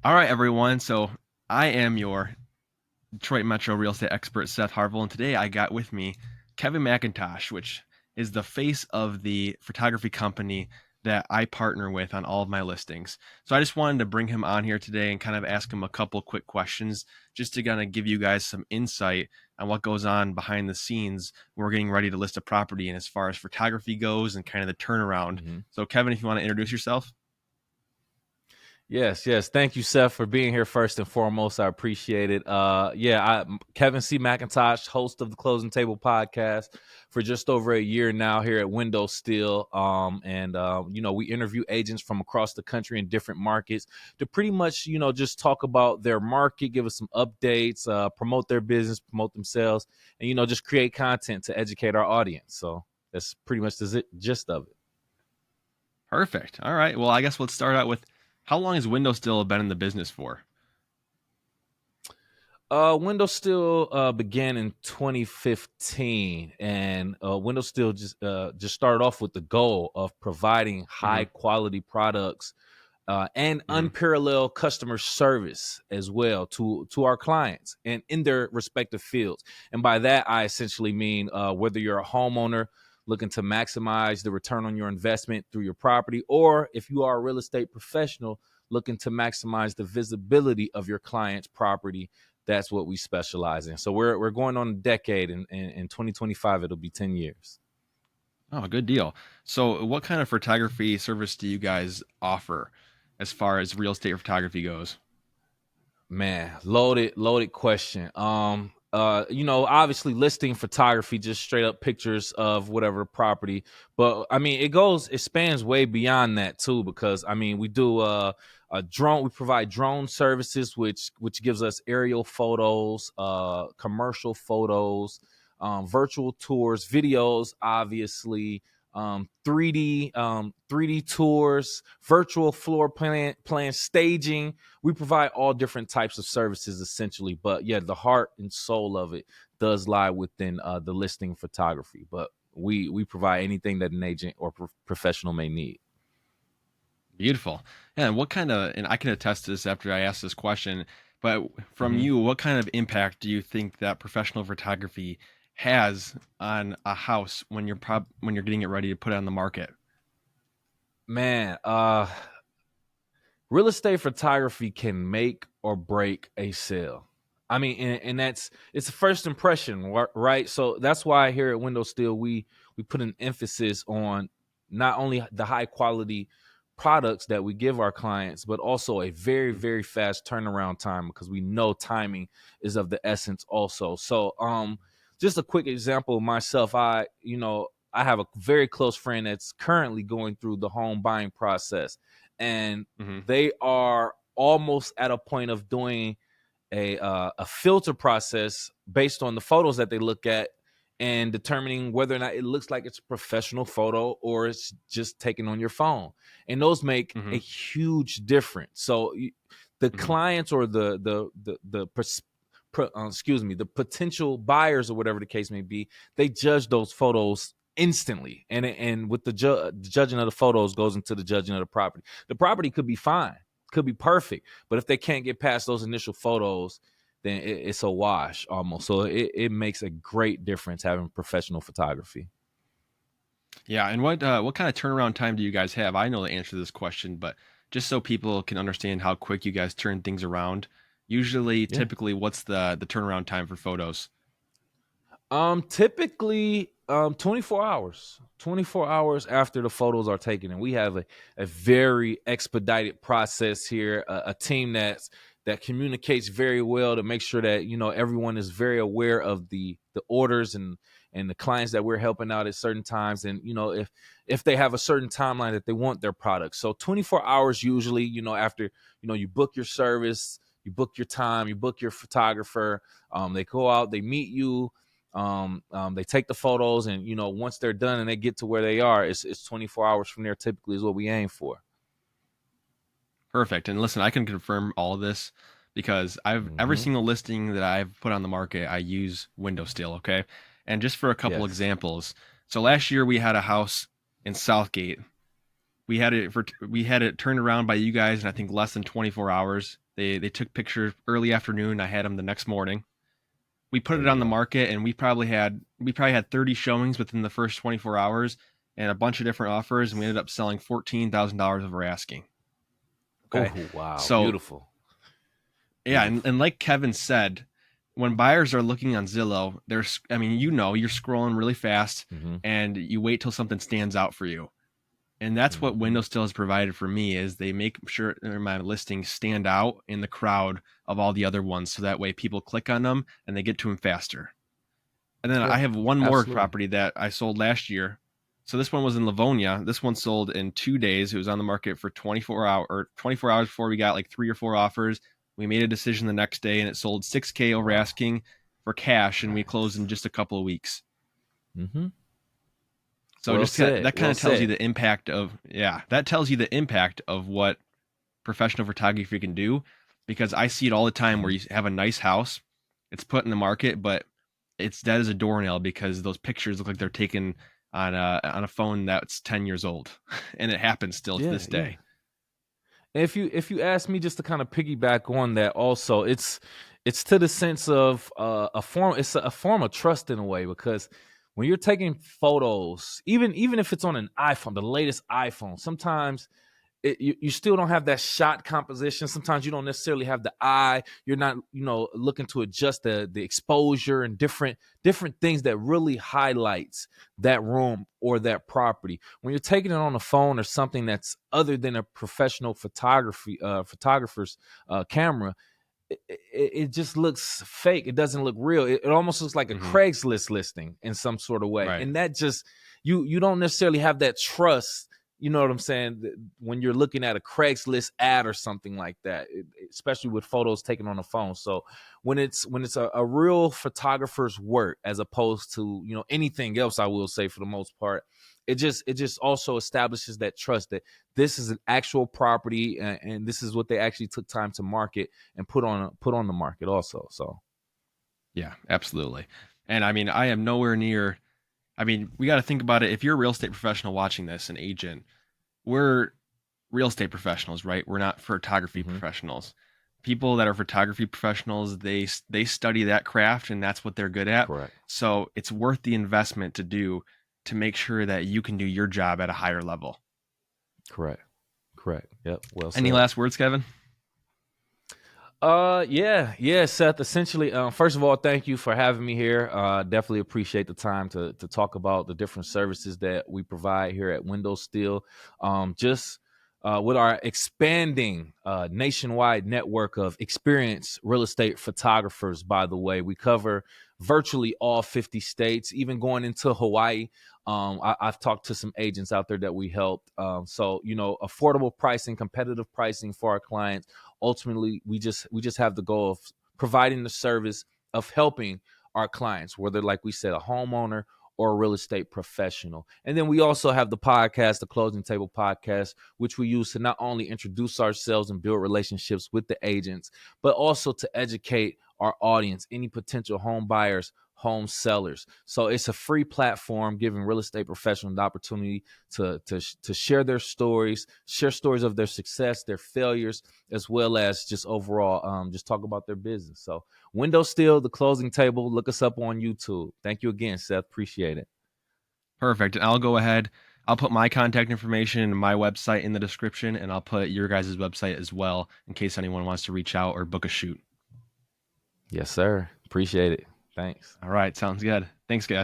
All right, everyone. So I am your Detroit Metro real estate expert, Seth Harvell, and today I got with me Kevin McIntosh, which is the face of the photography company that I partner with on all of my listings. So I just wanted to bring him on here today and kind of ask him a couple quick questions just to kind of give you guys some insight on what goes on behind the scenes when we're getting ready to list a property and as far as photography goes and kind of the turnaround. hmm So Kevin, if you want to introduce yourself. Yes. Thank you, Seth, for being here first and foremost. I appreciate it. Kevin C. McIntosh, host of the Closing Table podcast for just over a year now here at Window Still. We interview agents from across the country in different markets to pretty much, just talk about their market, give us some updates, promote their business, promote themselves, and, just create content to educate our audience. So that's pretty much the gist of it. Perfect. All right. Well, I guess let's start out with how long has Windows still been in the business for? Windows Still began in 2015, and Windows Still just started off with the goal of providing hmm high quality products and hmm unparalleled customer service as well to our clients and in their respective fields. And by that, I essentially mean whether you're a homeowner looking to maximize the return on your investment through your property, or if you are a real estate professional looking to maximize the visibility of your client's property. That's what we specialize in. So we're going on a decade, and in 2025 it'll be 10 years. Oh, good deal. So, what kind of photography service do you guys offer as far as real estate photography goes? Man, loaded question. Obviously listing photography, just straight up pictures of whatever property. But I mean, it spans way beyond that too, because I mean, we do a drone, we provide drone services, which gives us aerial photos, commercial photos, virtual tours, videos, obviously, 3D tours, virtual floor plan staging. We provide all different types of services essentially, but yeah, the heart and soul of it does lie within the listing photography. But we provide anything that an agent or professional may need. Beautiful. Yeah, and what kind of, and I can attest to this after I ask this question, but from hmm you, what kind of impact do you think that professional photography has on a house when when you're getting it ready to put it on the market? Man, real estate photography can make or break a sale. I mean, and it's a first impression, right? So that's why here at Window Still we put an emphasis on not only the high quality products that we give our clients, but also a very very fast turnaround time, because we know timing is of the essence also. So just a quick example of myself. I have a very close friend that's currently going through the home buying process, and hmm they are almost at a point of doing a filter process based on the photos that they look at and determining whether or not it looks like it's a professional photo or it's just taken on your phone. And those make a hmm huge difference. So the hmm clients or the potential buyers or whatever the case may be, they judge those photos instantly, and with the judging of the photos goes into the judging of the property. The property could be fine, could be perfect, but if they can't get past those initial photos, then it's a wash almost. So it makes a great difference having professional photography. Yeah, and what kind of turnaround time do you guys have? I know the answer to this question, but just so people can understand how quick you guys turn things around, usually, Yeah. typically, what's the turnaround time for photos? Typically 24 hours. 24 hours after the photos are taken. And we have a very expedited process here, a team that communicates very well to make sure that, everyone is very aware of the orders and the clients that we're helping out at certain times. And, if they have a certain timeline that they want their products. So 24 hours usually, after, you book your service, you book your time, you book your photographer, they go out, they meet you, they take the photos, and once they're done and they get to where they are, it's 24 hours from there typically is what we aim for. Perfect. And listen, I can confirm all of this because I've every hmm single listing that I've put on the market, I use window still, okay? And just for a couple Yes. examples. So last year we had a house in Southgate. we had it turned around by you guys in I think less than 24 hours. They took pictures early afternoon. I had them the next morning. We put There it you on the go. market, and we probably had 30 showings within the first 24 hours, and a bunch of different offers, and we ended up selling $14,000 over asking. Okay, Oh wow, so beautiful, yeah, beautiful. and like Kevin said, when buyers are looking on Zillow, there's, I mean, you're scrolling really fast, Mm-hmm. and you wait till something stands out for you. And that's what Mm-hmm. Windows Still has provided for me is they make sure my listings stand out in the crowd of all the other ones, so that way people click on them and they get to them faster. And then Yeah, I have one more absolutely. property that I sold last year. So this one was in Livonia. This one sold in 2 days. It was on the market for 24 hours before we got like 3 or 4 offers. We made a decision the next day, and it sold 6K over Wow, asking for cash, and we closed in nice. just a couple of weeks. Mm-hmm. So Well just said. that kind Well of tells you said. the impact of, yeah, that tells you the impact of what professional photography can do, because I see it all the time where Mm-hmm. you have a nice house, it's put in the market, but it's dead as a doornail because those pictures look like they're taken on a phone that's 10 years old, and it happens still to Yeah, this yeah. day. If you ask me, just to kind of piggyback on that, also, it's to the sense of a form. It's a form of trust in a way, because when you're taking photos, even if it's on an iPhone, the latest iPhone, sometimes you still don't have that shot composition. Sometimes you don't necessarily have the eye. You're not, looking to adjust the exposure and different things that really highlights that room or that property. When you're taking it on a phone or something that's other than a professional photographer's camera, it just looks fake. It doesn't look real. It almost looks like a Hmm. Craigslist listing in some sort of way. Right. And that just, you don't necessarily have that trust. You know what I'm saying? When you're looking at a Craigslist ad or something like that, especially with photos taken on the phone. So when it's a real photographer's work, as opposed to anything else, I will say, for the most part, it just also establishes that trust that this is an actual property, and this is what they actually took time to market and put on the market also. So Yeah, absolutely. And I mean, I am nowhere near. I mean, we got to think about it. If you're a real estate professional watching this, an agent, we're real estate professionals, right? We're not photography mhm, professionals. People that are photography professionals, they study that craft, and that's what they're good at. correct, So it's worth the investment to make sure that you can do your job at a higher level. correct, correct. Yep, well Any said. last words, Kevin? Yeah, Seth. Essentially, first of all, thank you for having me here. Definitely appreciate the time to talk about the different services that we provide here at Windows Steel. Just with our expanding nationwide network of experienced real estate photographers. By the way, we cover virtually all 50 states, even going into Hawaii. I've talked to some agents out there that we helped. So affordable pricing, competitive pricing for our clients. Ultimately, we just have the goal of providing the service of helping our clients, whether, like we said, a homeowner or a real estate professional. And then we also have the podcast, the Closing Table Podcast, which we use to not only introduce ourselves and build relationships with the agents, but also to educate our audience, any potential home buyers, home sellers. So it's a free platform giving real estate professionals the opportunity to share their stories, share stories of their success, their failures, as well as just overall just talk about their business. So Window Still, the Closing Table. Look us up on YouTube. Thank you again, Seth. Appreciate it. Perfect. And I'll go ahead. I'll put my contact information and my website in the description, and I'll put your guys' website as well in case anyone wants to reach out or book a shoot. Yes, sir. Appreciate it. Thanks. All right. Sounds good. Thanks, guys.